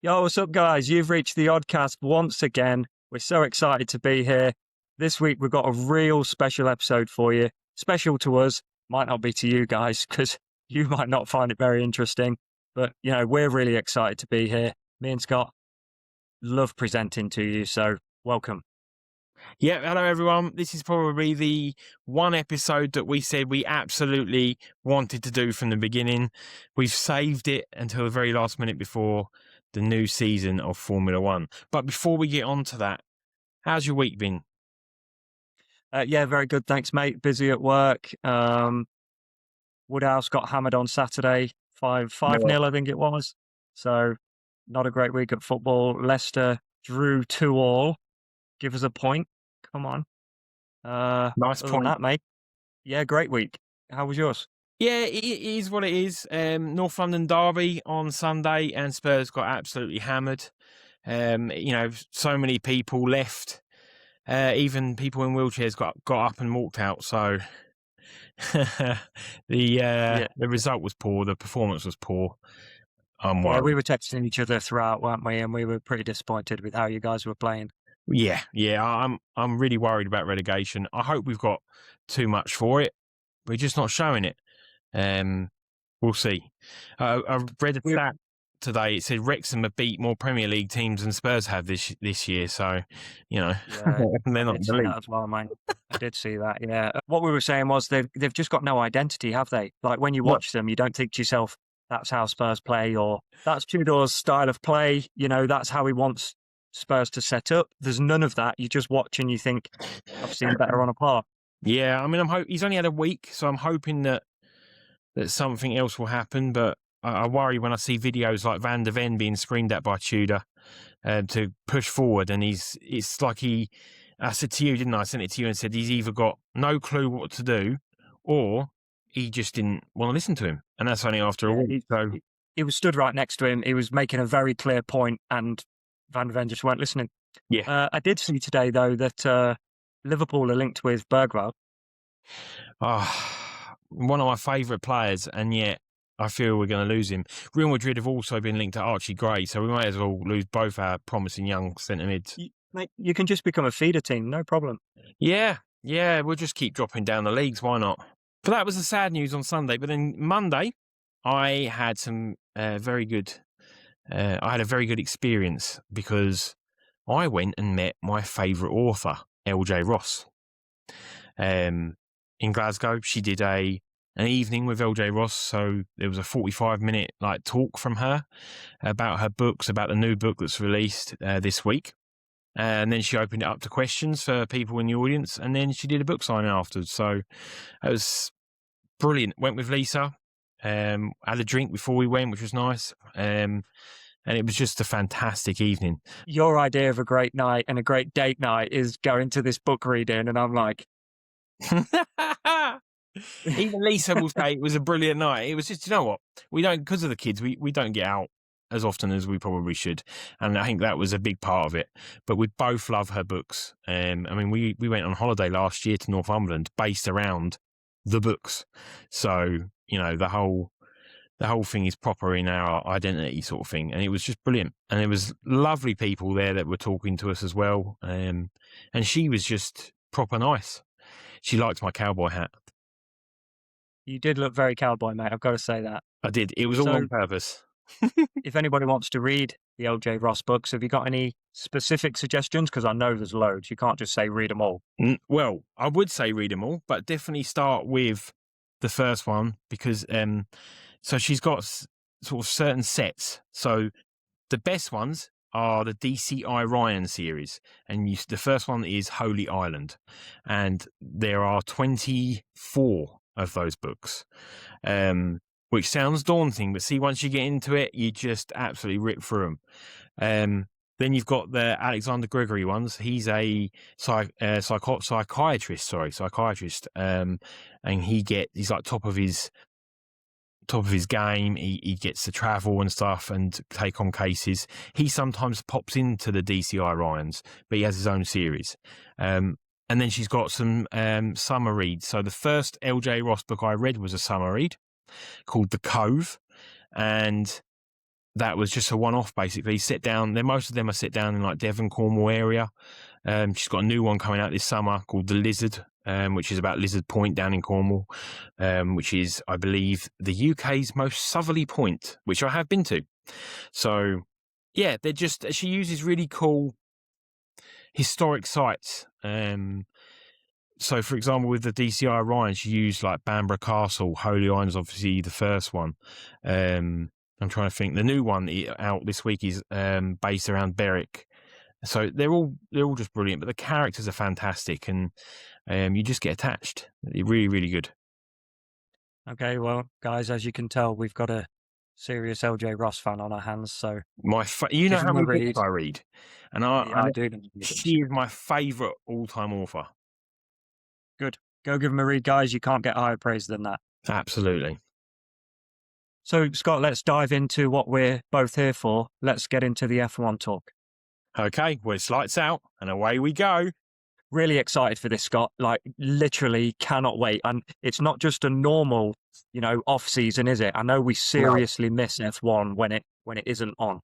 Yo, what's up, guys? You've reached the Oddcast once again. We're so excited to be here. This week, we've got a real special episode for you. Special to us, might not be to you guys, because you might not find it very interesting. But, we're really excited to be here. Me and Scott love presenting to you, so welcome. Yeah, hello everyone. This is probably the one episode that we said we absolutely wanted to do from the beginning. We've saved it until the very last minute before the new season of Formula One. But before we get on to that, how's your week been? Yeah, very good. Thanks, mate. Busy at work. Woodhouse got hammered on Saturday, 5-0, I think it was. So not a great week at football. Leicester drew 2-2. Give us a point. Come on. Nice Other point. than that, mate. Yeah, great week. How was yours? Yeah, it is what it is. North London derby on Sunday, and Spurs got absolutely hammered. So many people left. Even people in wheelchairs got up and walked out. So the result was poor. The performance was poor. Yeah, we were texting each other throughout, weren't we? And we were pretty disappointed with how you guys were playing. Yeah. I'm really worried about relegation. I hope we've got too much for it. We're just not showing it. We'll see. I read a stat today. It said Wrexham have beat more Premier League teams than Spurs have this year. So, yeah, they're not I did see that as well, mate. I did see that. Yeah, what we were saying was they've just got no identity, have they? Like when you watch them, you don't think to yourself, "That's how Spurs play," or "That's Tudor's style of play." That's how he wants Spurs to set up. There's none of that. You just watch and you think, "I've seen better on a par." Yeah, I mean, he's only had a week, so I'm hoping that something else will happen. But I worry when I see videos like Van der Ven being screamed at by Tudor to push forward, and it's like I said to you, didn't I? I sent it to you and said he's either got no clue what to do, or he just didn't want to listen to him, and that's only after a week. So he was stood right next to him. He was making a very clear point, and Van der Ven just weren't listening. Yeah. I did see today though that Liverpool are linked with Bergwijn. One of my favourite players, and yet I feel we're going to lose him. Real Madrid have also been linked to Archie Gray, so we might as well lose both our promising young centre mids. Mate, you can just become a feeder team, no problem. Yeah, we'll just keep dropping down the leagues, why not? But that was the sad news on Sunday. But then Monday, I had some very good... I had a very good experience because I went and met my favourite author, LJ Ross. In Glasgow, she did an evening with LJ Ross, so there was a 45-minute talk from her about her books, about the new book that's released this week, and then she opened it up to questions for people in the audience, and then she did a book signing afterwards. So it was brilliant. Went with Lisa, had a drink before we went, which was nice, and it was just a fantastic evening. Your idea of a great night and a great date night is going to this book reading, and I'm like... Even Lisa will say it was a brilliant night. It was just, what? We don't, because of the kids, we don't get out as often as we probably should. And I think that was a big part of it. But we both love her books. We went on holiday last year to Northumberland based around the books. So, the whole thing is proper in our identity sort of thing. And it was just brilliant. And there was lovely people there that were talking to us as well. And she was just proper nice. She liked my cowboy hat. You did look very cowboy, mate. I've got to say that. I did. It was all on purpose. If anybody wants to read the LJ Ross books, have you got any specific suggestions? Because I know there's loads. You can't just say read them all. Well, I would say read them all, but definitely start with the first one because so she's got sort of certain sets. So the best ones are the DCI Ryan series, and the first one is Holy Island, and there are 24 of those books, which sounds daunting, but see, once you get into it, you just absolutely rip through them. Then you've got the Alexander Gregory ones. He's a psychiatrist, and he's like top of his game. He gets to travel and stuff and take on cases. He sometimes pops into the DCI Ryans, but he has his own series. And then she's got some summer reads. So the first LJ Ross book I read was a summer read called The Cove, and that was just a one-off, basically. Sit down. Most of them are sit down in like Devon, Cornwall area. She's got a new one coming out this summer called The Lizard, which is about Lizard Point down in Cornwall, which is, I believe, the UK's most southerly point, which I have been to. So, yeah, she uses really cool historic sites. So, for example, with the DCI Orion, she used like Bamburgh Castle. Holy Island's obviously the first one. I'm trying to think. The new one out this week is based around Berwick. So they're all just brilliant. But the characters are fantastic, and you just get attached. They're really, really good. Okay, well, guys, as you can tell, we've got a serious LJ Ross fan on our hands. So you know how many read. books I read, and I do. She is my favourite all-time author. Good. Go give him a read, guys. You can't get higher praise than that. Absolutely. So, Scott, let's dive into what we're both here for. Let's get into the F1 talk. Okay, well, it's lights out, and away we go. Really excited for this, Scott. Like, literally cannot wait. And it's not just a normal, off season, is it? I know we seriously miss F1 when it isn't on.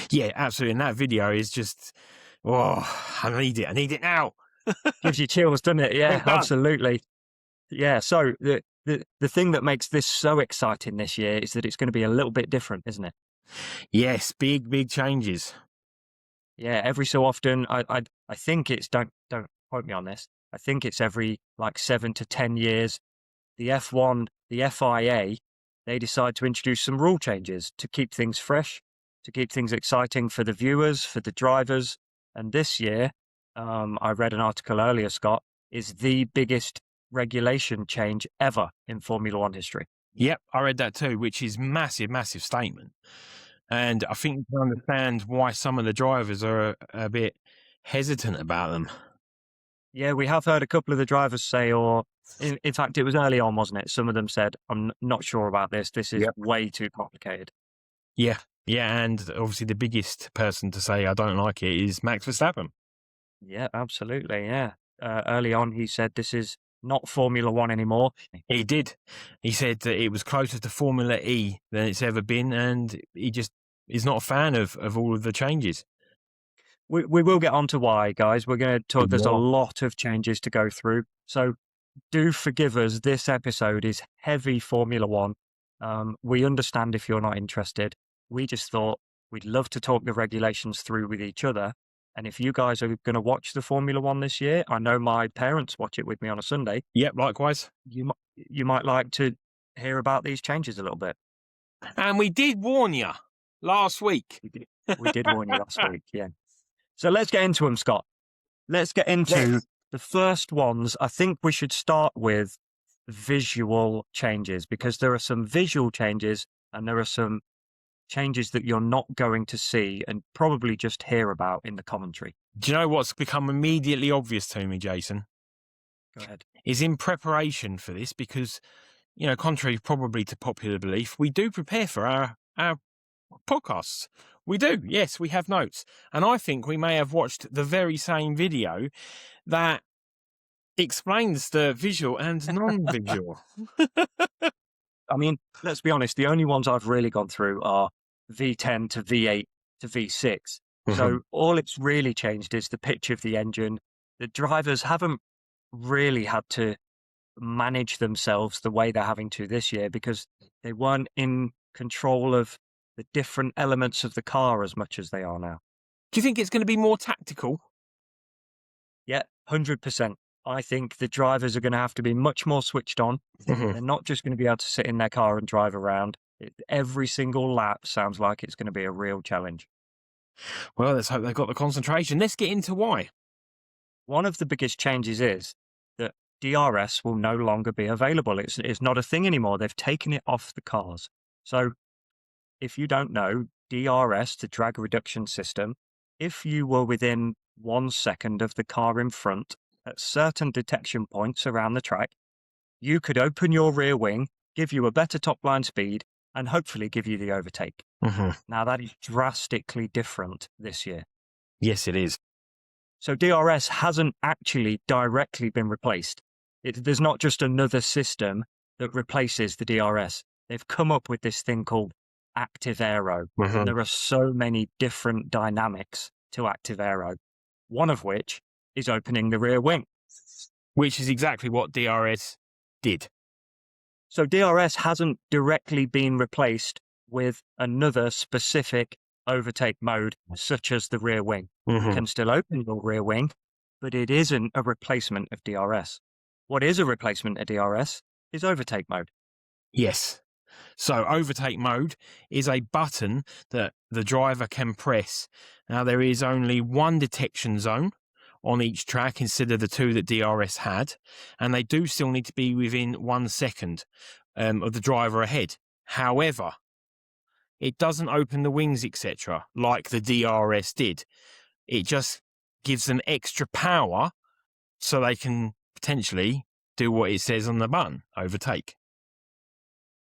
Yeah, absolutely. And that video is just, I need it. I need it now. Gives you chills, doesn't it? Yeah, absolutely. Yeah. So the thing that makes this so exciting this year is that it's going to be a little bit different, isn't it? Yes, big changes. Yeah, every so often, I think it's don't quote me on this. I think it's every like 7 to 10 years, the F1, the FIA, they decide to introduce some rule changes to keep things fresh, to keep things exciting for the viewers, for the drivers. And this year, I read an article earlier, Scott, is the biggest regulation change ever in Formula One history. Yep, I read that too, which is massive statement. And I think you can understand why some of the drivers are a bit hesitant about them. Yeah, we have heard a couple of the drivers say, or in fact, it was early on, wasn't it? Some of them said, I'm not sure about this. This is way too complicated. Yeah, and obviously the biggest person to say, I don't like it, is Max Verstappen. Yeah, absolutely, yeah. Early on, he said, this is not Formula One anymore. He did. He said that it was closer to Formula E than it's ever been, and he just is not a fan of all of the changes. We will get on to why, guys. We're going to talk. There's a lot of changes to go through. So do forgive us. This episode is heavy Formula One. We understand if you're not interested. We just thought we'd love to talk the regulations through with each other. And if you guys are going to watch the Formula One this year, I know my parents watch it with me on a Sunday. Yep, likewise. You might like to hear about these changes a little bit. And we did warn you last week. We did warn you last week, yeah. So let's get into them, Scott. Let's get into the first ones. I think we should start with visual changes, because there are some visual changes and there are some changes that you're not going to see and probably just hear about in the commentary. Do you know what's become immediately obvious to me, Jason? Go ahead. Is in preparation for this, because, contrary probably to popular belief, we do prepare for our podcasts. We do, yes, we have notes. And I think we may have watched the very same video that explains the visual and non-visual. I mean, let's be honest, the only ones I've really gone through are V10 to V8 to V6. So all it's really changed is the pitch of the engine. The drivers haven't really had to manage themselves the way they're having to this year, because they weren't in control of the different elements of the car as much as they are now. Do you think it's going to be more tactical? Yeah, 100%. I think the drivers are going to have to be much more switched on. They're not just going to be able to sit in their car and drive around. Every single lap sounds like it's going to be a real challenge. Well, let's hope they've got the concentration. Let's get into why. One of the biggest changes is that DRS will no longer be available. It's not a thing anymore. They've taken it off the cars. So if you don't know, DRS, the drag reduction system, if you were within 1 second of the car in front at certain detection points around the track, you could open your rear wing, give you a better top line speed, and hopefully give you the overtake. Now, that is drastically different this year. Yes, it is. So DRS hasn't actually directly been replaced. There's not just another system that replaces the DRS. They've come up with this thing called active aero. Mhm. And there are so many different dynamics to active aero, one of which is opening the rear wing. Which is exactly what DRS did. So DRS hasn't directly been replaced with another specific overtake mode, such as the rear wing. You Mhm. can still open your rear wing, but it isn't a replacement of DRS. What is a replacement of DRS is overtake mode. Yes. So overtake mode is a button that the driver can press. Now there is only one detection zone on each track instead of the two that DRS had, and they do still need to be within 1 second of the driver ahead. However, it doesn't open the wings, etc., like the DRS did. It just gives them extra power so they can potentially do what it says on the button, overtake.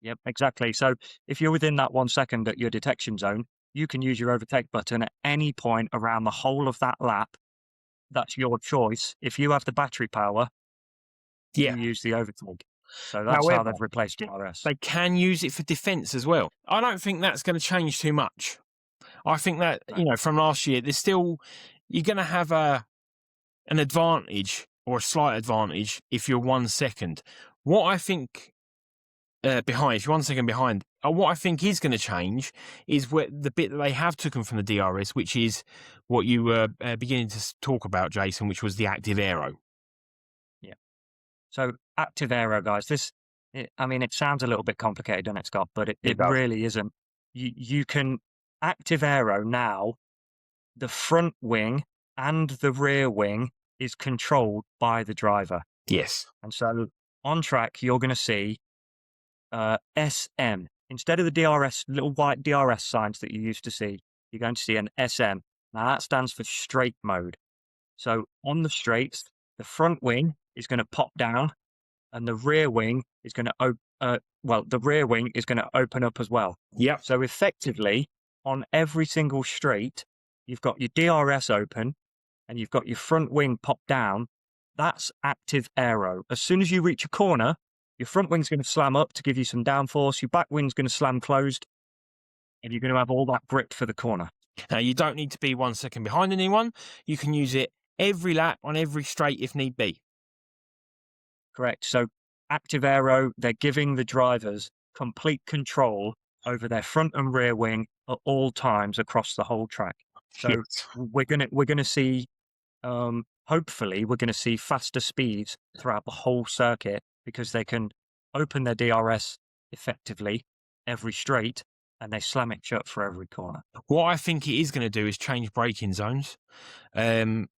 Yep, exactly. So if you're within that 1 second at your detection zone, you can use your overtake button at any point around the whole of that lap. That's your choice. If you have the battery power, Yeah. you use the overtake. So that's how However, they've replaced DRS. they can use it for defense as well. I don't think that's going to change too much. I think that, No. from last year, there's still, you're going to have an advantage or a slight advantage if you're 1 second. What I think behind, if you're 1 second behind, what I think is going to change is the bit that they have taken from the DRS, which is what you were beginning to talk about, Jason, which was the active aero. So active aero, guys, it sounds a little bit complicated, doesn't it, Scott? But it It does. really isn't. You can active aero now, the front wing and the rear wing is controlled by the driver. Yes. And so on track, you're going to see SM. Instead of the DRS, little white DRS signs that you used to see, you're going to see an SM. Now that stands for straight mode. So on the straights, the front wing is going to pop down and the rear wing is going to the rear wing is going to open up as well. Yep. So effectively, on every single straight, you've got your DRS open and you've got your front wing pop down. That's active aero. As soon as you reach a corner, your front wing's going to slam up to give you some downforce. Your back wing's going to slam closed, and you're going to have all that grip for the corner. Now, you don't need to be 1 second behind anyone. You can use it every lap on every straight if need be. Correct. So active aero, they're giving the drivers complete control over their front and rear wing at all times across the whole track. So Yes. we're gonna see, hopefully, we're gonna see faster speeds throughout the whole circuit because they can open their DRS effectively every straight and they slam it shut for every corner. What I think it is going to do is change braking zones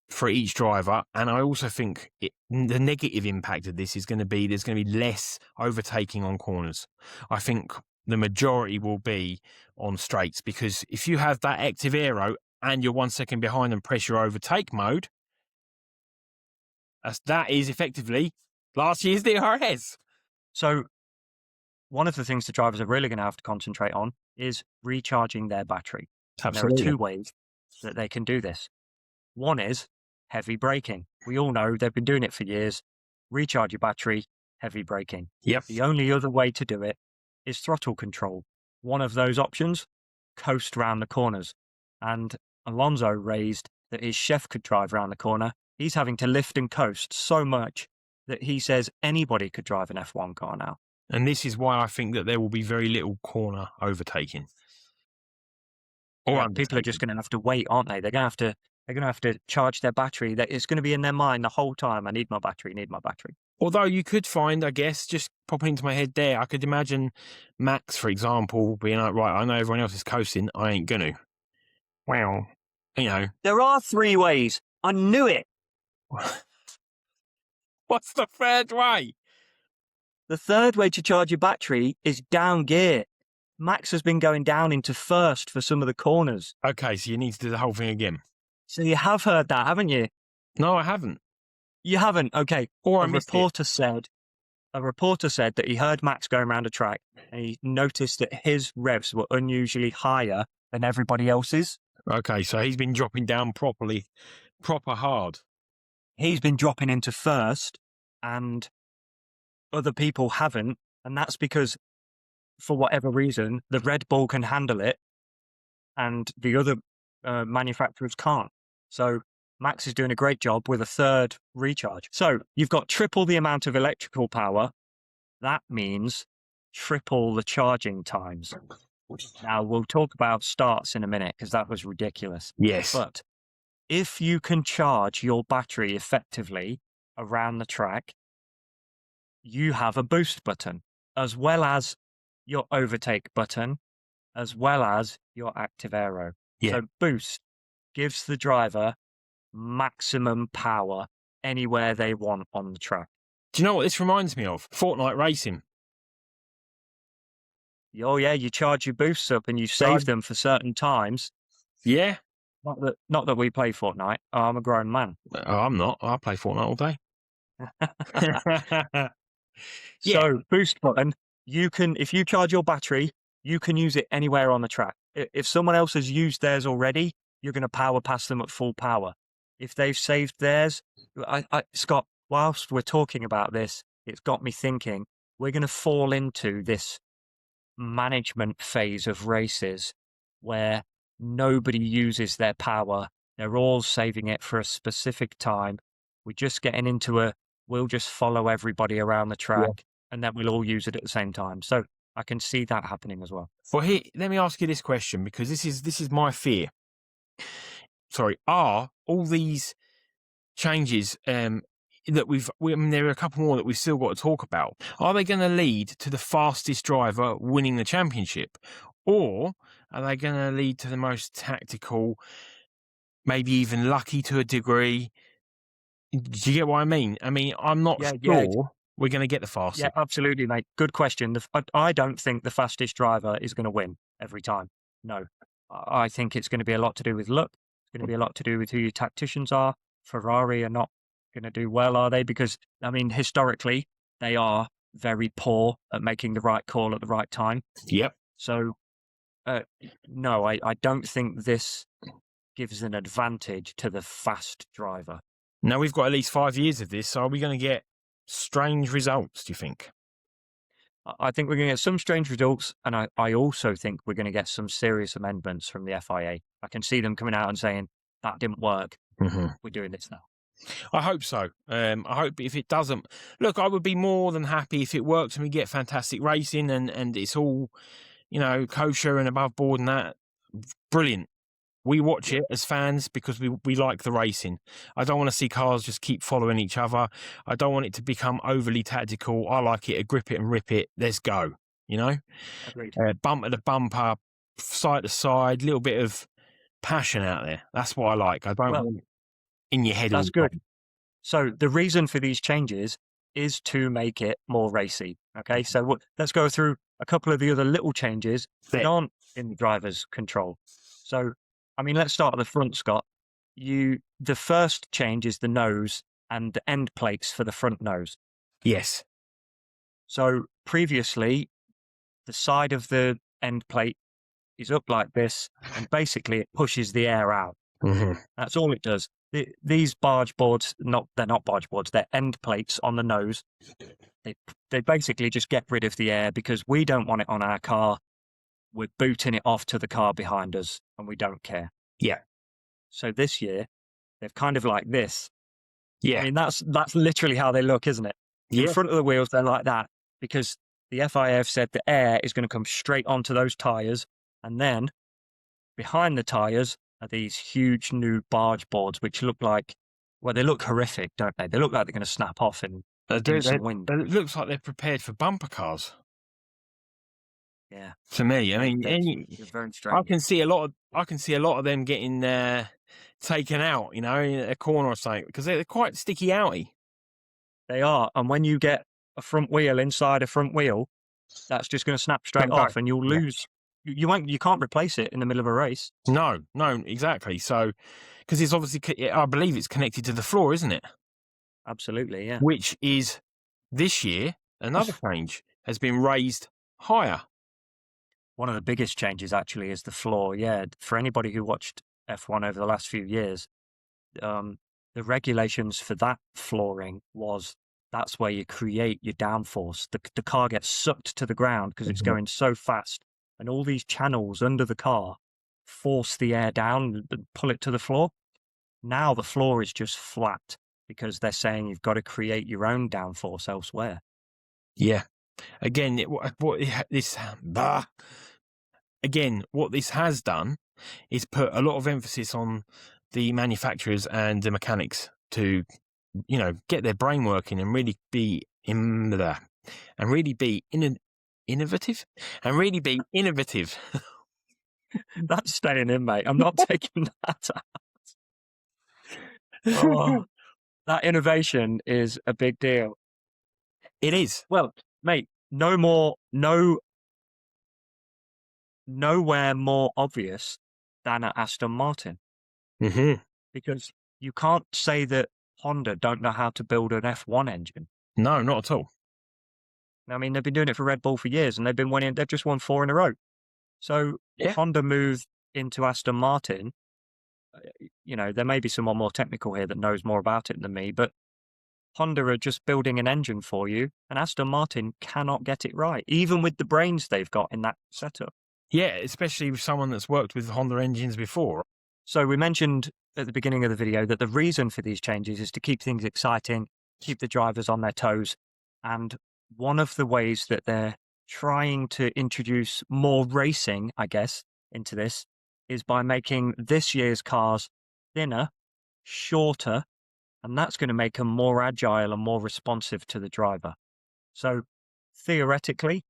for each driver. And I also think the negative impact of this is going to be there's going to be less overtaking on corners. I think the majority will be on straights because if you have that active aero and you're 1 second behind and press your overtake mode, that is effectively last year's DRS. So one of the things the drivers are really going to have to concentrate on is recharging their battery. And there are two ways that they can do this. One is heavy braking. We all know they've been doing it for years. Recharge your battery, heavy braking. Yep. The only other way to do it is throttle control. One of those options, coast round the corners. And Alonso raised that his chef could drive around the corner. He's having to lift and coast so much that he says anybody could drive an F1 car now. And this is why I think that there will be very little corner overtaking. Or people are just going to have to wait, aren't they? They're going to have to charge their battery. It's going to be in their mind the whole time. I need my battery. Although you could find, I guess, just popping into my head there, I could imagine Max, for example, being like, right, I know everyone else is coasting. I ain't going to. Well, There are three ways. I knew it. What's the third way? The third way to charge your battery is down gear. Max has been going down into first for some of the corners. Okay, so you need to do the whole thing again. So you have heard that, haven't you? No, I haven't. You haven't? Okay. Or a reporter said that he heard Max going around a track and he noticed that his revs were unusually higher than everybody else's. Okay, so he's been dropping down proper hard. He's been dropping into first and other people haven't. And that's because for whatever reason, the Red Bull can handle it and the other manufacturers can't. So Max is doing a great job with a third recharge. So you've got triple the amount of electrical power. That means triple the charging times. Now, we'll talk about starts in a minute because that was ridiculous. Yes. But if you can charge your battery effectively around the track, you have a boost button, as well as your overtake button, as well as your active aero. Yeah. So boost gives the driver maximum power anywhere they want on the track. Do you know what this reminds me of? Fortnite racing. Oh yeah, you charge your boosts up and you save them for certain times. Yeah. Not that we play Fortnite. I'm a grown man. Oh, I'm not. I play Fortnite all day. So boost button, you can, if you charge your battery, you can use it anywhere on the track. If someone else has used theirs already, you're going to power past them at full power. If they've saved theirs, Scott, whilst we're talking about this, it's got me thinking we're going to fall into this management phase of races where nobody uses their power. They're all saving it for a specific time. We're just getting into we'll just follow everybody around the track and then we'll all use it at the same time. So I can see that happening as well. Well, here, let me ask you this question, because this is my fear. Sorry, are all these changes that I mean, there are a couple more that we've still got to talk about. Are they going to lead to the fastest driver winning the championship? Or are they going to lead to the most tactical, maybe even lucky to a degree? Do you get what I mean? I mean, I'm not sure we're going to get the fastest. Yeah, absolutely, mate. Good question. I don't think the fastest driver is going to win every time. No. I think it's going to be a lot to do with luck. It's going to be a lot to do with who your tacticians are. Ferrari are not going to do well, are they? Because, I mean, historically, they are very poor at making the right call at the right time. Yep. So, no, I don't think this gives an advantage to the fast driver. Now, we've got at least 5 years of this, so are we going to get strange results, do you think? I think we're going to get some strange results, and I also think we're going to get some serious amendments from the FIA. I can see them coming out and saying, that didn't work. Mm-hmm. We're doing this now. I hope so. I hope if it doesn't... Look, I would be more than happy if it works and we get fantastic racing and it's all, kosher and above board and that. Brilliant. We watch it as fans because we like the racing. I don't want to see cars just keep following each other. I don't want it to become overly tactical. I like it to grip it and rip it. Let's go, Agreed. Bumper to bumper, side to side, little bit of passion out there. That's what I like. I don't want it in your head. That's good. So the reason for these changes is to make it more racy. Okay, so let's go through a couple of the other little changes that aren't in the driver's control. So, I mean, let's start at the front, Scott. The first change is the nose and the end plates for the front nose. Yes. So previously, the side of the end plate is up like this, and basically it pushes the air out. Mm-hmm. That's all it does. These barge boards, they're not barge boards, they're end plates on the nose. They basically just get rid of the air because we don't want it on our car. We're booting it off to the car behind us and we don't care. Yeah. So this year, they've kind of like this. Yeah. I mean, that's literally how they look, isn't it? Yeah. In front of the wheels, they're like that because the FIA have said the air is going to come straight onto those tyres, and then behind the tyres are these huge new barge boards which look like, well, they look horrific, don't they? They look like they're going to snap off in some wind. It looks like they're prepared for bumper cars. Yeah. To me, I mean, it's very strange. I can see a lot of them getting taken out, in a corner or something, because they're quite sticky outy. They are, and when you get a front wheel inside a front wheel, that's just going to snap straight off, and you'll lose. You can't replace it in the middle of a race. No, exactly. So, because it's obviously, I believe it's connected to the floor, isn't it? Absolutely, yeah. Which is this year another change has been raised higher. One of the biggest changes actually is the floor. Yeah, for anybody who watched F1 over the last few years, the regulations for that flooring was that's where you create your downforce. The car gets sucked to the ground because it's going so fast, and all these channels under the car force the air down and pull it to the floor. Now the floor is just flat because they're saying you've got to create your own downforce elsewhere. Yeah. Again, what this has done is put a lot of emphasis on the manufacturers and the mechanics to, get their brain working and really be innovative and really be innovative. That's staying in, mate. I'm not taking that out. Oh, that innovation is a big deal. It is. Well, mate, nowhere more obvious than at Aston Martin. Mm-hmm. Because you can't say that Honda don't know how to build an F1 engine. No, not at all. I mean, they've been doing it for Red Bull for years, and they've just won 4 in a row. So Honda moved into Aston Martin. There may be someone more technical here that knows more about it than me, but Honda are just building an engine for you, and Aston Martin cannot get it right, even with the brains they've got in that setup. Yeah, especially with someone that's worked with Honda engines before. So we mentioned at the beginning of the video that the reason for these changes is to keep things exciting, keep the drivers on their toes. And one of the ways that they're trying to introduce more racing, I guess, into this is by making this year's cars thinner, shorter, and that's going to make them more agile and more responsive to the driver. So theoretically,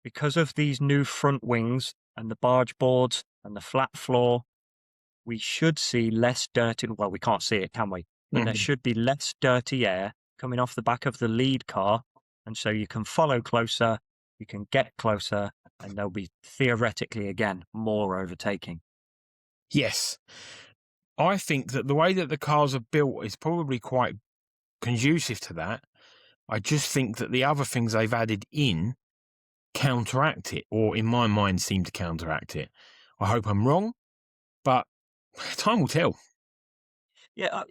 because of these new front wings and the barge boards and the flat floor, we should see less dirty. Well, we can't see it, can we? But there should be less dirty air coming off the back of the lead car. And so you can follow closer, you can get closer, and there'll be theoretically, again, more overtaking. Yes. I think that the way that the cars are built is probably quite conducive to that. I just think that the other things they've added in counteract it, or in my mind seem to counteract it. I hope I'm wrong, but time will tell. Yeah,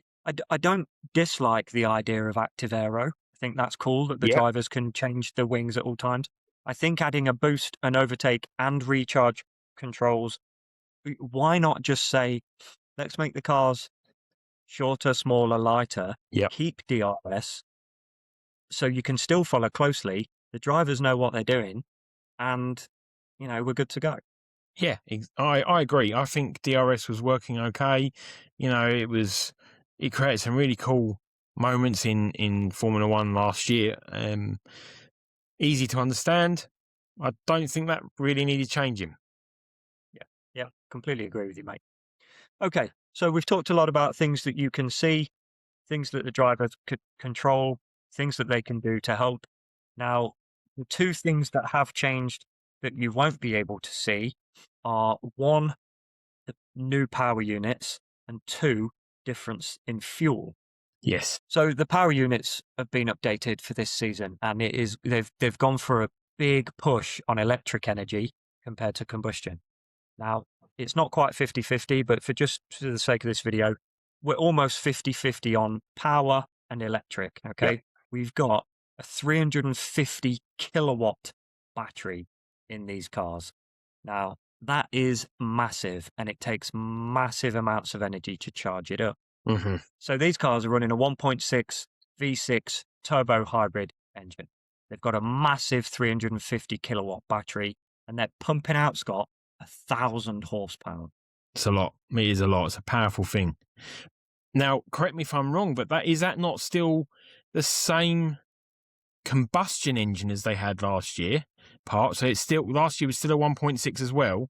I don't dislike the idea of active aero. I think that's cool that the drivers can change the wings at all times. I think adding a boost, an overtake, and recharge controls, why not just say, let's make the cars shorter, smaller, lighter, keep DRS, so you can still follow closely, the drivers know what they're doing, and, we're good to go. Yeah, I agree. I think DRS was working okay. It created some really cool moments in Formula One last year. Easy to understand. I don't think that really needed changing. Yeah, completely agree with you, mate. Okay, so we've talked a lot about things that you can see, things that the drivers could control, things that they can do to help. Now, the 2 things that have changed that you won't be able to see are 1, the new power units, and 2, difference in fuel. Yes. So the power units have been updated for this season, and they've gone for a big push on electric energy compared to combustion. Now, it's not quite 50-50, but for the sake of this video, we're almost 50-50 on power and electric, okay? Yep. We've got a 350 kilowatt battery in these cars. Now, that is massive, and it takes massive amounts of energy to charge it up. Mm-hmm. So these cars are running a 1.6 V6 turbo hybrid engine. They've got a massive 350 kilowatt battery, and they're pumping out, Scott, 1,000 horsepower. It's a lot. It is a lot. It's a powerful thing. Now, correct me if I'm wrong, but is that not still the same combustion engine as they had last year? So it's still, last year was still a 1.6 as well.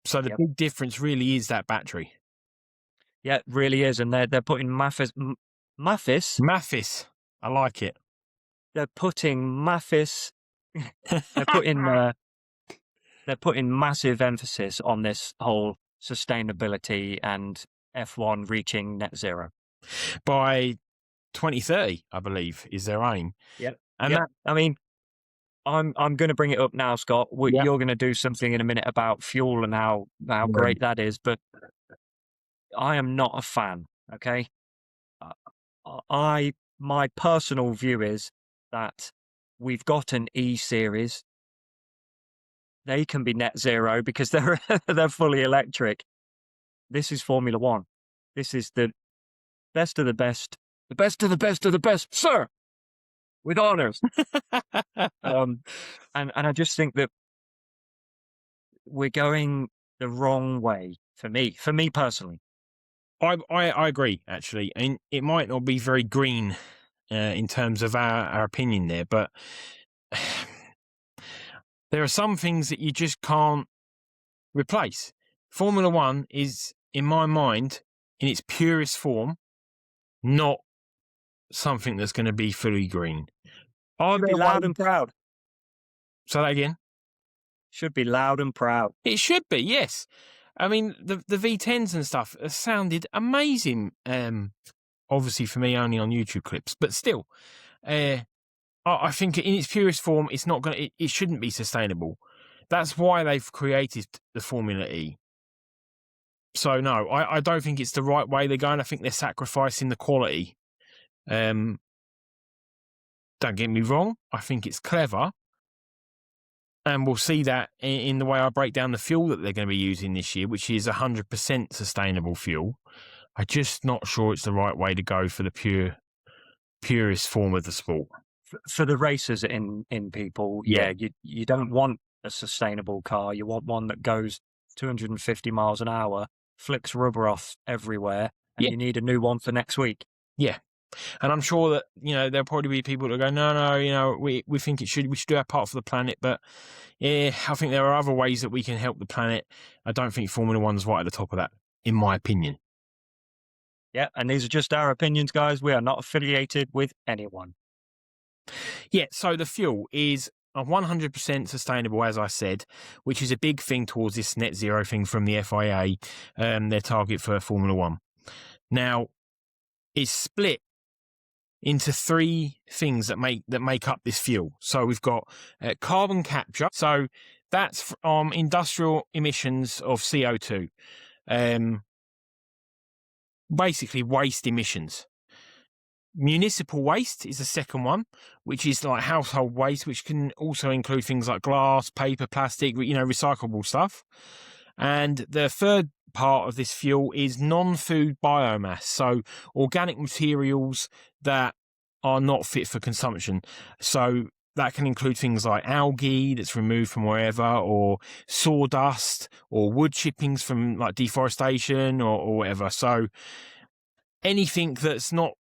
So the big difference really is that battery. Yeah, it really is. And they're putting Mathis. I like it. They're putting Mathis. They're putting massive emphasis on this whole sustainability and F1 reaching net zero by 2030, I believe, is their aim. Yep. And I mean, I'm going to bring it up now, Scott. You're going to do something in a minute about fuel and how great that is, but I am not a fan. Okay, I my personal view is that we've got an E series. They can be net zero because they're they're fully electric. This is Formula One. This is the best of the best of the best of the best, sir, with honors. And I just think that we're going the wrong way for me personally. I agree, actually. And it might not be very green in terms of our opinion there, but there are some things that you just can't replace. Formula One is, in my mind, in its purest form, not something that's going to be fully green. Should be loud and proud. Say that again? Should be loud and proud. It should be, yes. I mean, the V10s and stuff sounded amazing. Obviously, for me, only on YouTube clips, but still, I think in its purest form, it's not going. It shouldn't be sustainable. That's why they've created the Formula E. So no, I don't think it's the right way they're going. I think they're sacrificing the quality. Don't get me wrong. I think it's clever. And we'll see that in the way I break down the fuel that they're going to be using this year, which is 100% sustainable fuel. I'm just not sure it's the right way to go for the purest form of the sport. For the racers in people, yeah, you don't want a sustainable car. You want one that goes 250 miles an hour, flicks rubber off everywhere, and you need a new one for next week. Yeah. And I'm sure that, there'll probably be people that go, no, we think we should do our part for the planet. But yeah, I think there are other ways that we can help the planet. I don't think Formula One's right at the top of that, in my opinion. Yeah, and these are just our opinions, guys. We are not affiliated with anyone. Yeah, so the fuel is 100% sustainable, as I said, which is a big thing towards this net zero thing from the FIA, their target for Formula One. Now, it's split into three things that make up this fuel. So we've got carbon capture. So that's from industrial emissions of CO2. Basically waste emissions. Municipal waste is the second one, which is like household waste, which can also include things like glass, paper, plastic, recyclable stuff. And the third part of this fuel is non-food biomass, so organic materials that are not fit for consumption. So that can include things like algae that's removed from wherever, or sawdust, or wood chippings from like deforestation or whatever. So anything that's not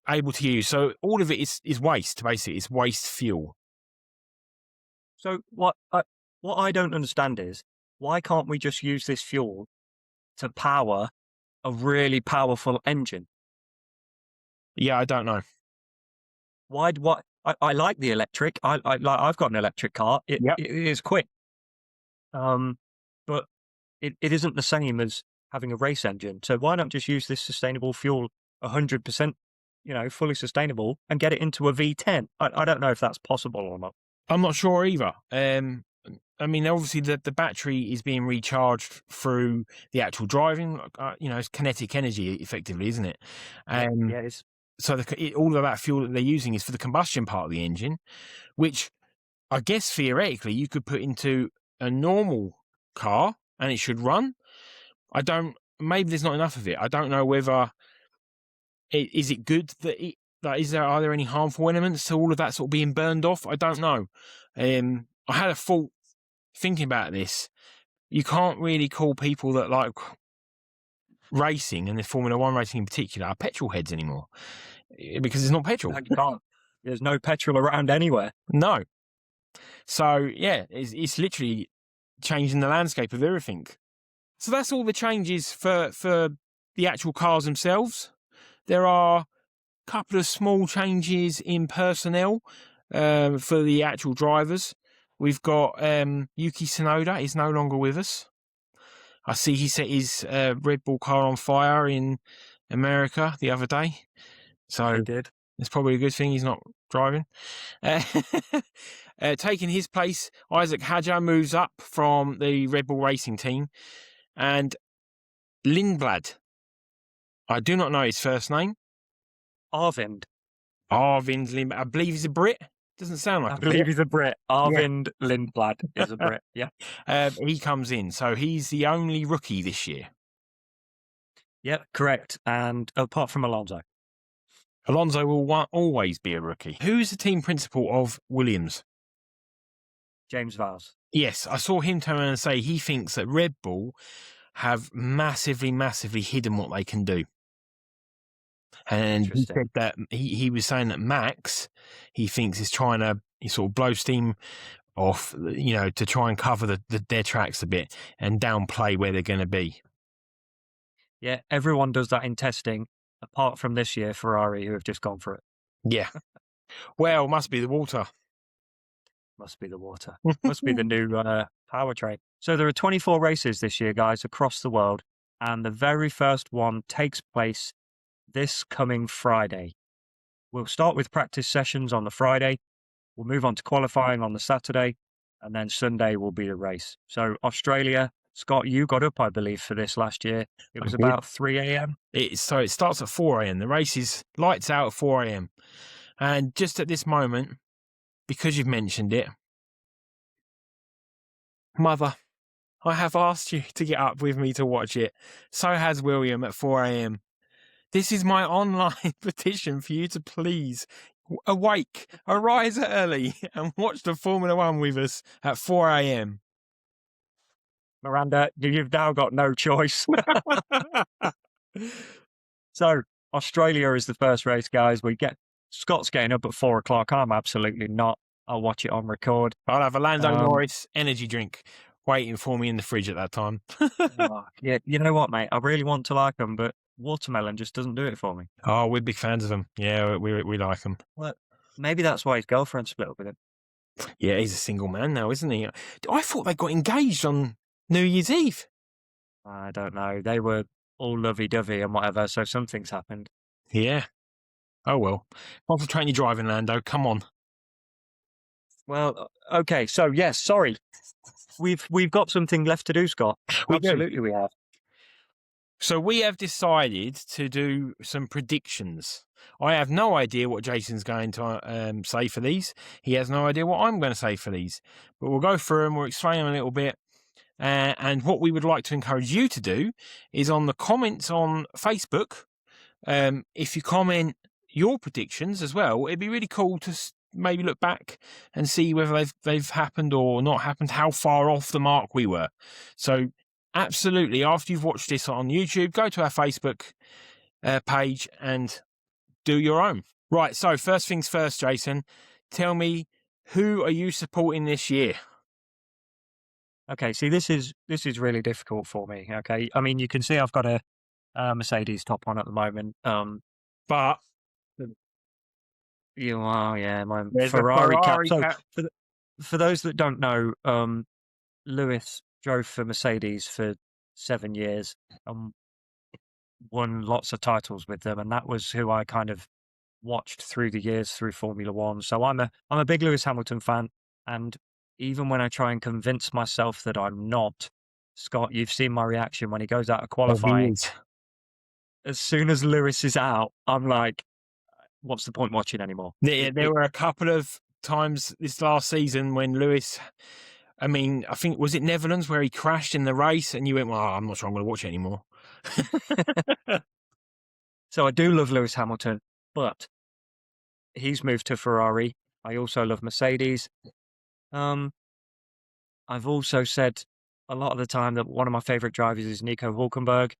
able to use. So all of it is waste, basically. It's waste fuel. So what I don't understand is, why can't we just use this fuel to power a really powerful engine? Yeah, I don't know. I like the electric. I've got an electric car. It is quick. But it isn't the same as having a race engine. So why not just use this sustainable fuel 100%, fully sustainable, and get it into a V10? I don't know if that's possible or not. I'm not sure either. I mean, obviously the battery is being recharged through the actual driving. It's kinetic energy, effectively, isn't it? Yeah, it is. So all of that fuel that they're using is for the combustion part of the engine, which I guess theoretically you could put into a normal car and it should run. Maybe there's not enough of it. I don't know whether is it good that are there any harmful elements to all of that sort of being burned off? I don't know. I had a thought thinking about this. You can't really call people that like racing, and the Formula One racing in particular, are petrol heads anymore, because it's not petrol. You can't. There's no petrol around anywhere. No. So yeah, it's literally changing the landscape of everything. So that's all the changes for the actual cars themselves. There are a couple of small changes in personnel for the actual drivers. We've got Yuki Tsunoda is no longer with us. I see he set his Red Bull car on fire in America the other day. So he did. It's probably a good thing he's not driving. Taking his place, Isaac Hadjar moves up from the Red Bull Racing team. And Lindblad, I do not know his first name. Arvind. Arvind Lim. I believe he's a Brit. Doesn't sound like I a believe Brit. he's a Brit. Arvind Lindblad is a Brit. Yeah. He comes in, so he's the only rookie this year. Yep, correct. And apart from Alonso. Alonso will always be a rookie. Who's the team principal of Williams? James Vowles. Yes, I saw him turn around and say he thinks that Red Bull have massively, massively hidden what they can do. And he said that he was saying that Max, he thinks, is trying to sort of blow steam off, to try and cover their tracks a bit and downplay where they're going to be. Yeah, everyone does that in testing, apart from this year, Ferrari, who have just gone for it. Yeah. Well, must be the water. Must be the water. Must be the new powertrain. So there are 24 races this year, guys, across the world. And the very first one takes place this coming Friday. We'll start with practice sessions on the Friday. We'll move on to qualifying on the Saturday. And then Sunday will be the race. So Australia, Scott, you got up, I believe, for this last year. It was about 3 a.m. So it starts at 4 a.m. The race is lights out at 4 a.m. And just at this moment, because you've mentioned it, Mother, I have asked you to get up with me to watch it. So has William at 4 a.m. This is my online petition for you to please arise early and watch the Formula One with us at 4 a.m. Miranda, you've now got no choice. So Australia is the first race, guys. Scott's getting up at 4 o'clock. I'm absolutely not. I'll watch it on record. I'll have a Lando Norris energy drink waiting for me in the fridge at that time. Yeah, you know what, mate? I really want to like them, but watermelon just doesn't do it for me. Oh, we're big fans of them. Yeah, we like them. Well, maybe that's why his girlfriend split up with him. Yeah, he's a single man now, isn't he? I thought they got engaged on New Year's Eve. I don't know. They were all lovey-dovey and whatever, so something's happened. Yeah. Oh, well. Concentrate on your driving, Lando. Come on. Well, okay. So, yes, sorry. We've got something left to do, Scott. Absolutely, we have. So we have decided to do some predictions. I have no idea what Jason's going to say for these. He has no idea what I'm going to say for these. But we'll go through them, we'll explain them a little bit. And what we would like to encourage you to do is on the comments on Facebook, if you comment your predictions as well, it'd be really cool to maybe look back and see whether they've happened or not happened, how far off the mark we were. So absolutely, after you've watched this on YouTube, go to our Facebook page and do your own. Right, so first things first, Jason, tell me, who are you supporting this year? Okay, see, this is really difficult for me, okay? I mean, you can see I've got a Mercedes top on at the moment. But my there's Ferrari a cap. cap. So for those that don't know, Lewis drove for Mercedes for 7 years and won lots of titles with them, and that was who I kind of watched through the years through Formula One. So I'm a big Lewis Hamilton fan, and even when I try and convince myself that I'm not, Scott, you've seen my reaction when he goes out of qualifying. As soon as Lewis is out, I'm like, what's the point watching anymore? There were a couple of times this last season when Lewis, I think, was it Netherlands where he crashed in the race and you went, well, I'm not sure I'm going to watch it anymore. So I do love Lewis Hamilton, but he's moved to Ferrari. I also love Mercedes. I've also said a lot of the time that one of my favorite drivers is Nico Hülkenberg.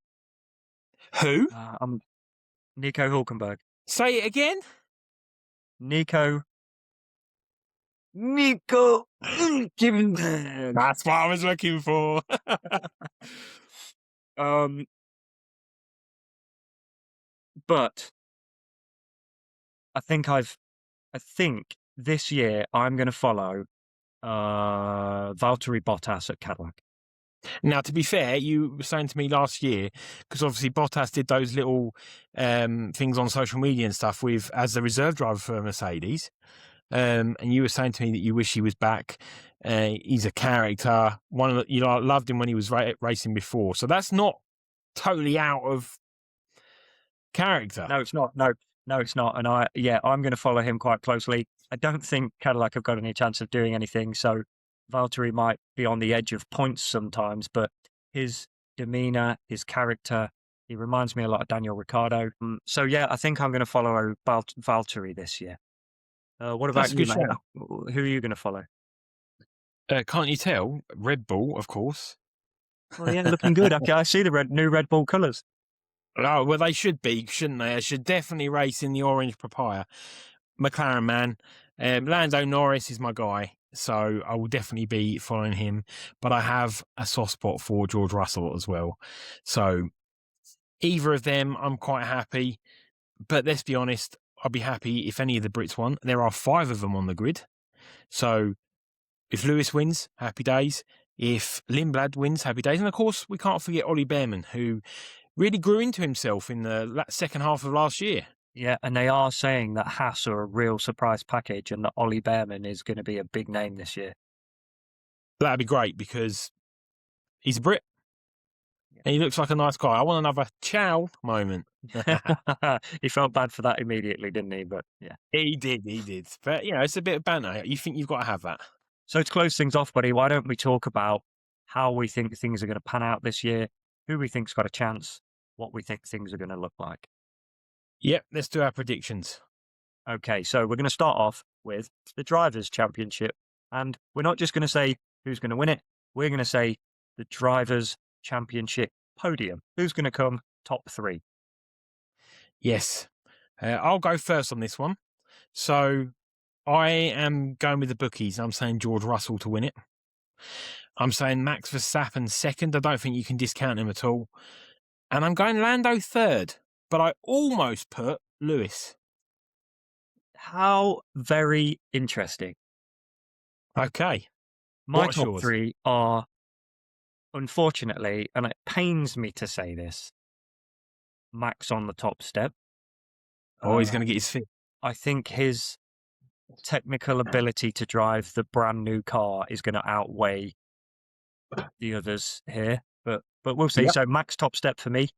Who? Nico Hülkenberg. Say it again. Nico Hülkenberg. That's what I was looking for. But I think this year I'm going to follow Valtteri Bottas at Cadillac. Now, to be fair, you were saying to me last year, because obviously Bottas did those little things on social media and stuff as the reserve driver for Mercedes, and you were saying to me that you wish he was back. He's a character. You loved him when he was racing before, so that's not totally out of character. No, it's not. No, No, it's not. And I'm going to follow him quite closely. I don't think Cadillac have got any chance of doing anything. So Valtteri might be on the edge of points sometimes, but his demeanor, his character, he reminds me a lot of Daniel Ricciardo. So yeah, I think I'm going to follow Valtteri this year. What about That's a you, good mate? shout. Who are you going to follow? Can't you tell? Red Bull, of course. Well, yeah, looking good. Okay, I see the new Red Bull colours. Oh, well, they should be, shouldn't they? They should definitely race in the orange papaya. McLaren, man. Lando Norris is my guy, so I will definitely be following him. But I have a soft spot for George Russell as well. So either of them, I'm quite happy. But let's be honest, I'll be happy if any of the Brits won. There are 5 of them on the grid. So if Lewis wins, happy days. If Lindblad wins, happy days. And of course, we can't forget Ollie Behrman, who really grew into himself in the second half of last year. Yeah, and they are saying that Haas are a real surprise package and that Ollie Behrman is going to be a big name this year. That'd be great because he's a Brit. And he looks like a nice guy. I want another ciao moment. He felt bad for that immediately, didn't he? But yeah. He did. But, it's a bit of banter. You think you've got to have that. So to close things off, buddy, why don't we talk about how we think things are going to pan out this year, who we think's got a chance, what we think things are going to look like. Yep, let's do our predictions. Okay, so we're going to start off with the Drivers' Championship. And we're not just going to say who's going to win it. We're going to say the Drivers' Championship podium. Who's going to come top 3? Yes. I'll go first on this one. So I am going with the bookies. I'm saying George Russell to win it. I'm saying Max Verstappen second. I don't think you can discount him at all. And I'm going Lando third. But I almost put Lewis. How very interesting. Okay. My What's top yours? 3 are, unfortunately, and it pains me to say this, Max on the top step. Oh, he's going to get his fit. I think his technical ability to drive the brand new car is going to outweigh the others here. But we'll see. Yep. So Max top step for me.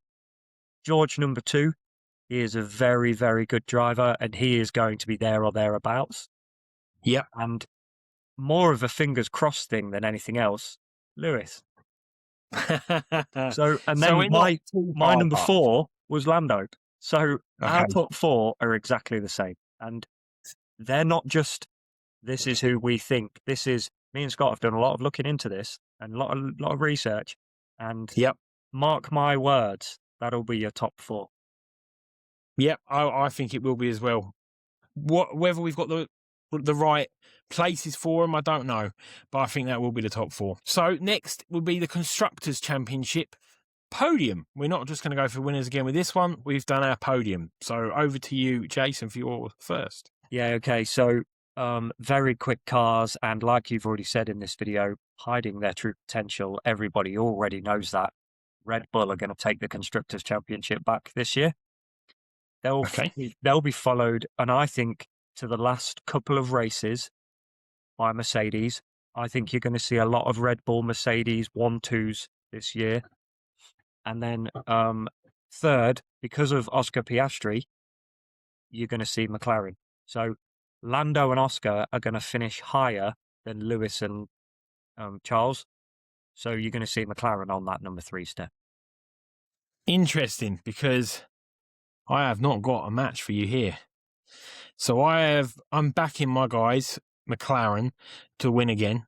George number 2. He is a very, very good driver, and he is going to be there or thereabouts. Yep. And more of a fingers crossed thing than anything else, Lewis. So, and then my number 4 was Lando. So our top 4 are exactly the same. And they're not just, this is who we think. This is, me and Scott have done a lot of looking into this and a lot of research. And yep, mark my words, that'll be your top 4. Yep, I think it will be as well. Whether we've got the right places for them, I don't know. But I think that will be the top 4. So next will be the Constructors' Championship podium. We're not just going to go for winners again with this one. We've done our podium. So over to you, Jason, for your first. Yeah, okay. So very quick cars. And like you've already said in this video, hiding their true potential. Everybody already knows that. Red Bull are going to take the Constructors' Championship back this year. They'll be followed, and I think to the last couple of races by Mercedes. I think you're going to see a lot of Red Bull, Mercedes 1-2s this year. And then third, because of Oscar Piastri, you're going to see McLaren. So Lando and Oscar are going to finish higher than Lewis and Charles. So you're going to see McLaren on that number 3 step. Interesting, because I have not got a match for you here. So I'm backing my guys, McLaren, to win again,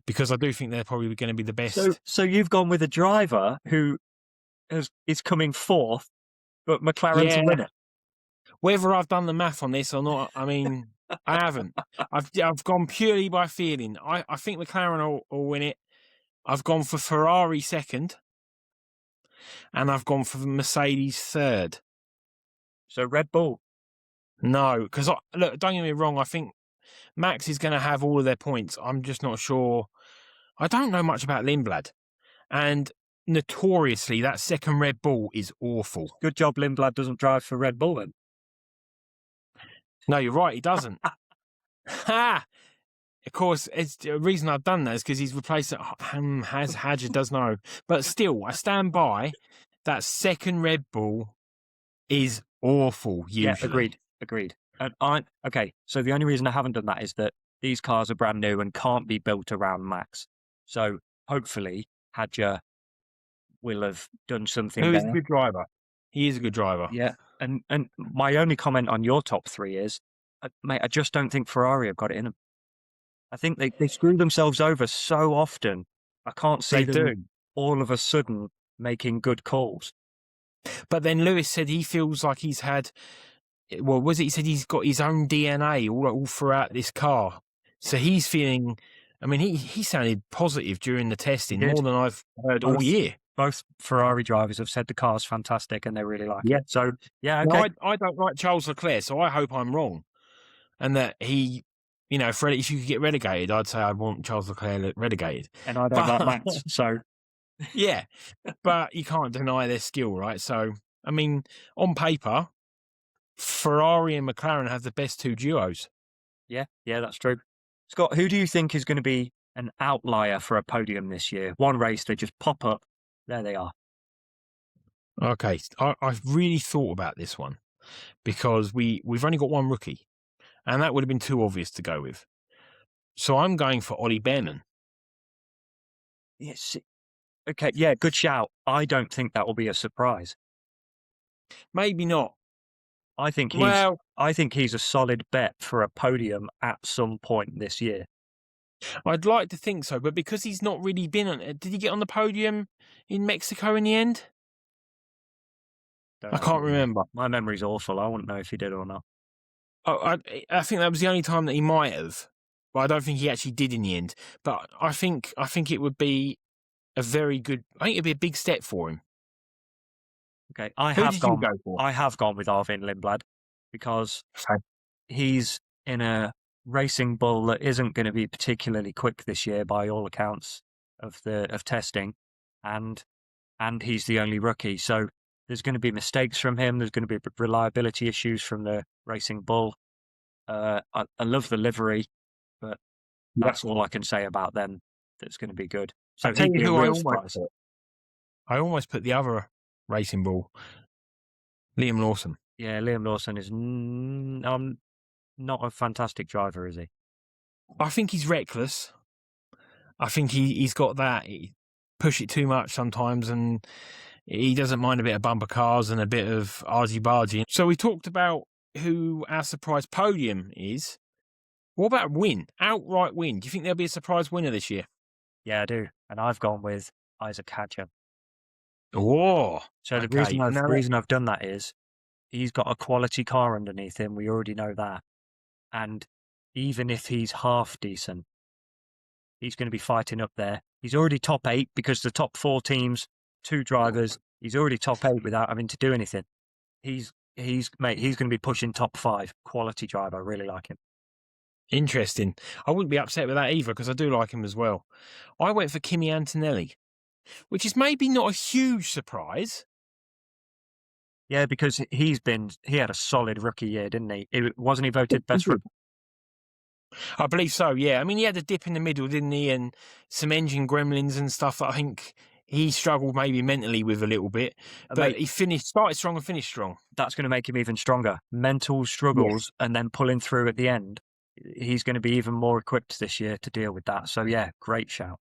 because I do think they're probably going to be the best. So you've gone with a driver who is coming 4th, but McLaren's a winner. Whether I've done the math on this or not, I mean, I haven't. I've gone purely by feeling. I think McLaren will win it. I've gone for Ferrari second, and I've gone for Mercedes third. So Red Bull? No, because look, don't get me wrong. I think Max is going to have all of their points. I'm just not sure. I don't know much about Lindblad, and notoriously, that second Red Bull is awful. Good job Lindblad doesn't drive for Red Bull then. No, you're right. He doesn't. Ha! Of course, it's the reason I've done that is because he's replaced it. Hadger does know, but still, I stand by that second Red Bull is awful. Usually, Yeah, agreed. And okay. So the only reason I haven't done that is that these cars are brand new and can't be built around Max. So hopefully, Hadja will have done something Who is a there. good driver? He is a good driver. Yeah, and my only comment on your top three is, mate, I just don't think Ferrari have got it in them. I think they screw themselves over so often. I can't see They them do. all of a sudden making good calls. But then Lewis said he feels like he's had. Well, was it? He said he's got his own DNA all throughout this car. So he's feeling. I mean, he sounded positive during the testing did. more than I've heard all year. Both Ferrari drivers have said the car's fantastic and they really like Yeah. it. So yeah, okay. No, I don't like Charles Leclerc, so I hope I'm wrong, and that he, if you could get relegated, I'd say I'd want Charles Leclerc relegated. And I don't like Max, so Yeah, but you can't deny their skill, right? So, I mean, on paper, Ferrari and McLaren have the best two duos. yeah, that's true. Scott, who do you think is going to be an outlier for a podium this year? One race, they just pop up. There they are. Okay, I've really thought about this one because we've only got one rookie, and that would have been too obvious to go with. So I'm going for Ollie Behrman. Yes. Okay, yeah, good shout. I don't think that will be a surprise. Maybe not. I think he's a solid bet for a podium at some point this year. I'd like to think so, but because he's not really been on it, did he get on the podium in Mexico in the end? I can't remember. My memory's awful. I wouldn't know if he did or not. I think that was the only time that he might have, but I don't think he actually did in the end. But I think it would be a very good. I think it'd be a big step for him. Okay, Who did you go for? I have gone with Arvin Lindblad because he's in a racing bull that isn't going to be particularly quick this year by all accounts of testing, and he's the only rookie. So there's going to be mistakes from him. There's going to be reliability issues from the racing bull. I love the livery, but that's all I can say about them. That's going to be good. So he'd be a real surprise. I almost put the other racing bull, Liam Lawson. Yeah, Liam Lawson is not a fantastic driver, is he? I think he's reckless. I think he's got that. He push it too much sometimes, and he doesn't mind a bit of bumper cars and a bit of argy-bargy. So we talked about who our surprise podium is. What about win? Outright win. Do you think there'll be a surprise winner this year? Yeah, I do. And I've gone with Isaac Hadja. Oh. So the reason I've done that is he's got a quality car underneath him. We already know that. And even if he's half decent, he's going to be fighting up there. He's already top 8 because the top 4 teams, 2 drivers, he's already top 8 without having to do anything. He's going to be pushing top 5. Quality driver. I really like him. Interesting. I wouldn't be upset with that either because I do like him as well. I went for Kimi Antonelli, which is maybe not a huge surprise. Yeah, because he had a solid rookie year, didn't he? Wasn't he voted best rookie? I believe so, yeah. I mean, he had a dip in the middle, didn't he? And some engine gremlins and stuff that I think he struggled maybe mentally with a little bit. But he started strong and finished strong. That's going to make him even stronger. Mental struggles and then pulling through at the end. He's going to be even more equipped this year to deal with that. So, yeah, great shout.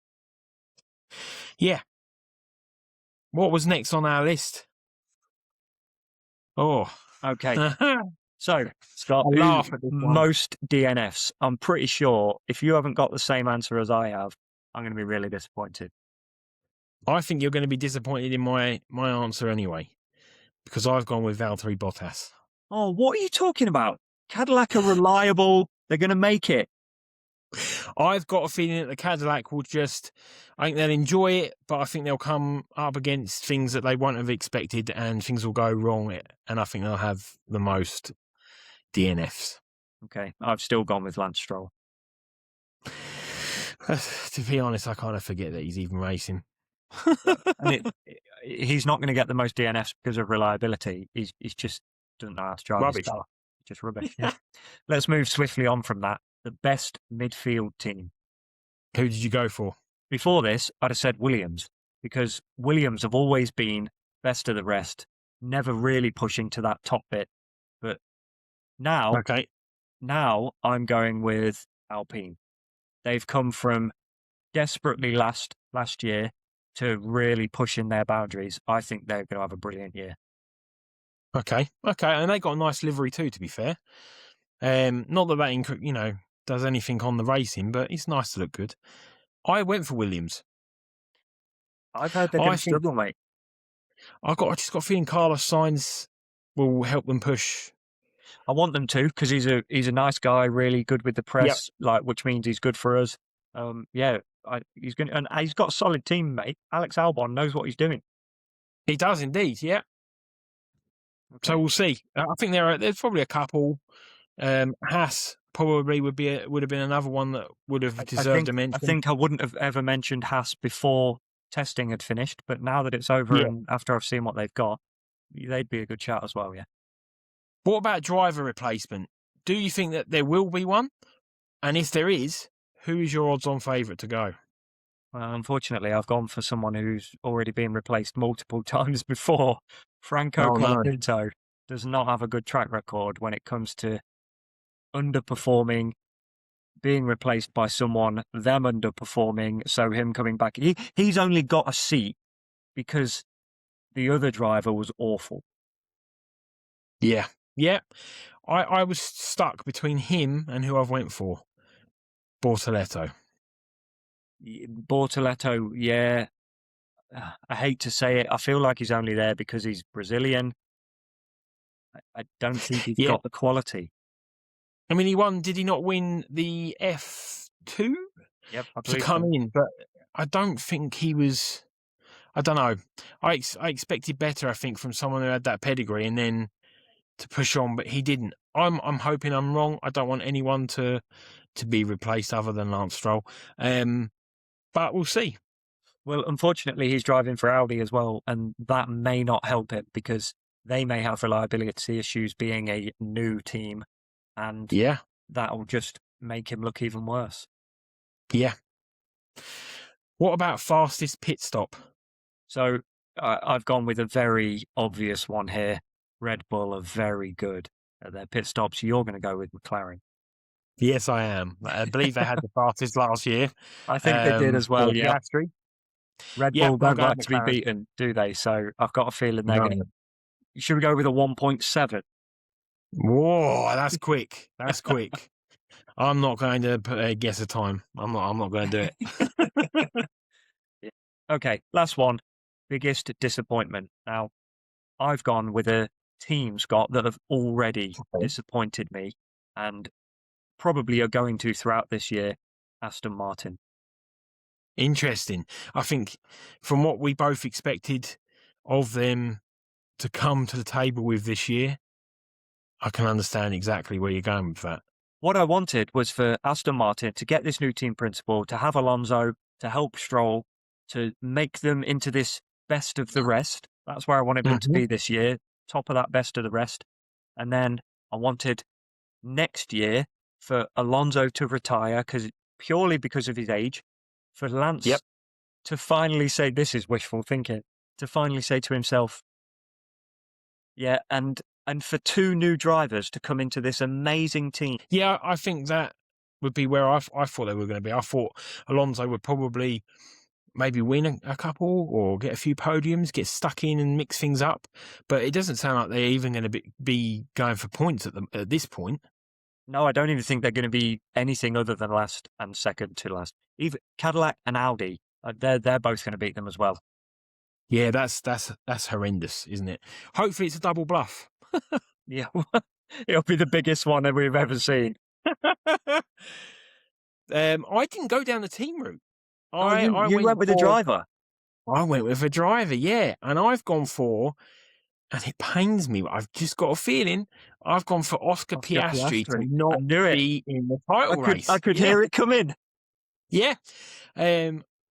Yeah. What was next on our list? Oh. Okay. So, Scott, most DNFs. I'm pretty sure if you haven't got the same answer as I have, I'm going to be really disappointed. I think you're going to be disappointed in my answer anyway, because I've gone with Valtteri Bottas. Oh, what are you talking about? Cadillac are reliable. They're going to make it. I've got a feeling that the Cadillac will I think they'll enjoy it, but I think they'll come up against things that they won't have expected and things will go wrong. And I think they'll have the most DNFs. Okay. I've still gone with Lance Stroll. To be honest, I kind of forget that he's even racing. He's not going to get the most DNFs because of reliability. He's just doesn't know how to drive his car. Just rubbish. Yeah. Let's move swiftly on from that. The best midfield team. Who did you go for? Before this, I'd have said Williams, because Williams have always been best of the rest, never really pushing to that top bit. But now Okay. I'm going with Alpine. They've come from desperately last year to really pushing their boundaries. I think they're going to have a brilliant year. Okay. And they got a nice livery too, to be fair. Not that does anything on the racing, but it's nice to look good. I went for Williams. I've heard they're going to struggle, mate. I just got a feeling Carlos Sainz will help them push. I want them to, because he's a nice guy, really good with the press, which means he's good for us. He's going, and he's got a solid team, mate. Alex Albon knows what he's doing. He does indeed, yeah. Okay. So we'll see. I think there's probably a couple. Haas probably would have been another one that would have deserved a mention. I think I wouldn't have ever mentioned Haas before testing had finished, but now that it's over and after I've seen what they've got, they'd be a good shout as well, yeah. What about driver replacement? Do you think that there will be one? And if there is, who is your odds-on favourite to go? Well, unfortunately, I've gone for someone who's already been replaced multiple times before. Franco Colapinto does not have a good track record when it comes to underperforming, being replaced by someone, them underperforming, so him coming back. He's only got a seat because the other driver was awful. Yeah. I was stuck between him and who I've went for, Bortoleto. Bortoleto, yeah. I hate to say it. I feel like he's only there because he's Brazilian. I don't think he's got the quality. I mean, he won. Did he not win the F2? Yep, to come in, but I don't think he was. I don't know. I expected better. I think from someone who had that pedigree, and then to push on, but he didn't. I'm hoping I'm wrong. I don't want anyone to be replaced other than Lance Stroll. But we'll see. Well, unfortunately, he's driving for Audi as well, and that may not help it because they may have reliability issues being a new team, and that'll just make him look even worse. Yeah. What about fastest pit stop? So I've gone with a very obvious one here. Red Bull are very good at their pit stops. You're going to go with McLaren. Yes, I am. I believe they had the fastest last year. I think they did as well, yeah. Red Bull don't like to be beaten, do they? So I've got a feeling they're going to... Should we go with a 1.7? Whoa, that's quick. That's quick. I'm not going to guess a time. I'm not going to do it. Okay, last one. Biggest disappointment. Now, I've gone with a team, Scott, that have already disappointed me and probably are going to throughout this year, Aston Martin. Interesting. I think from what we both expected of them to come to the table with this year, I can understand exactly where you're going with that. What I wanted was for Aston Martin to get this new team principal, to have Alonso, to help Stroll, to make them into this best of the rest. That's where I wanted them to be this year, top of that best of the rest. And then I wanted next year for Alonso to retire purely because of his age, for Lance to finally say, this is wishful thinking, to finally say to himself, and for two new drivers to come into this amazing team. Yeah, I think that would be where I thought they were going to be. I thought Alonso would probably maybe win a couple or get a few podiums, get stuck in and mix things up. But it doesn't sound like they're even going to be going for points at this point. No, I don't even think they're going to be anything other than last and second to last. Even Cadillac and Audi, they're both going to beat them as well. Yeah, that's horrendous, isn't it? Hopefully it's a double bluff. Yeah, it'll be the biggest one that we've ever seen. I didn't go down the team route. You went with a driver. I went with a driver, yeah. And I've gone for, and it pains me, I've just got a feeling, I've gone for Oscar Piastri to not be in the title race. I could hear it come in. Yeah.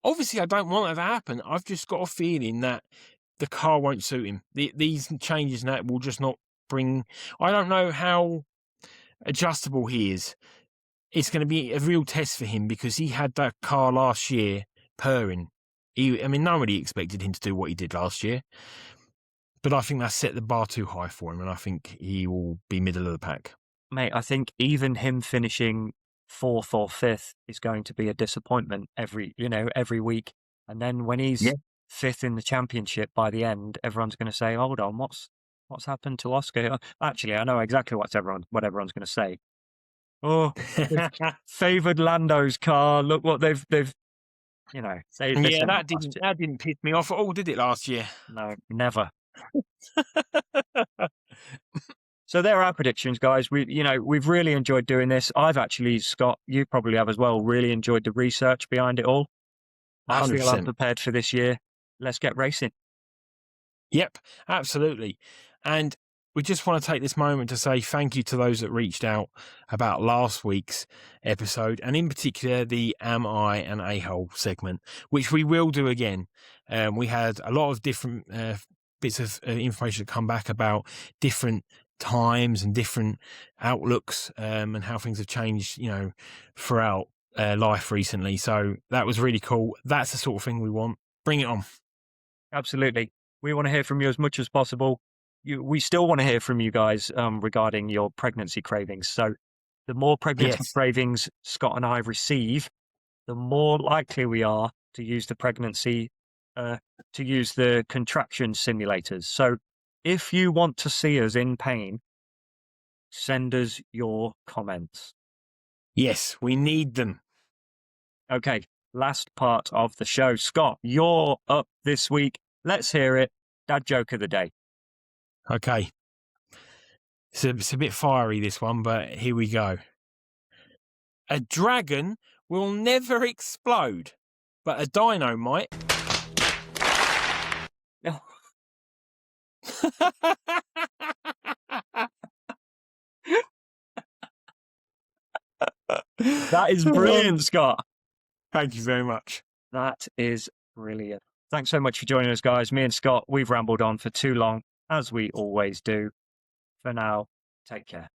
Obviously, I don't want that to happen. I've just got a feeling that the car won't suit him. These changes and that will just not bring... I don't know how adjustable he is. It's going to be a real test for him because he had that car last year purring. Nobody expected him to do what he did last year. But I think that's set the bar too high for him, and I think he will be middle of the pack. Mate, I think even him finishing 4th or 5th is going to be a disappointment every week. And then when he's 5th in the championship by the end, everyone's going to say, "Hold on, what's happened to Oscar?" Actually, I know exactly what everyone's going to say. Oh, favoured Lando's car. Look what they've they said that didn't piss me off at all, did it, last year? No, never. So there are our predictions, guys. We've really enjoyed doing this. I've actually, Scott, you probably have as well, really enjoyed the research behind it all. I feel I'm prepared for this year. Let's get racing. Yep, absolutely. And we just want to take this moment to say thank you to those that reached out about last week's episode, and in particular the Am I an A-hole segment, which we will do again. We had a lot of different bits of information to come back about different times and different outlooks, and how things have changed, throughout life recently. So that was really cool. That's the sort of thing we want. Bring it on. Absolutely. We want to hear from you as much as possible. We still want to hear from you guys regarding your pregnancy cravings. So the more pregnancy cravings Scott and I receive, the more likely we are to use the contraction simulators. So if you want to see us in pain, send us your comments. Yes, we need them. Okay, last part of the show. Scott, you're up this week. Let's hear it. Dad joke of the day. Okay. It's a bit fiery, this one, but here we go. A dragon will never explode, but a dino might. No. That is brilliant, Scott. Thank you very much. That is brilliant. Thanks so much for joining us, guys. Me and Scott, we've rambled on for too long, as we always do. For now, take care.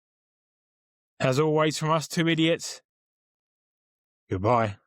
As always, from us two idiots, goodbye.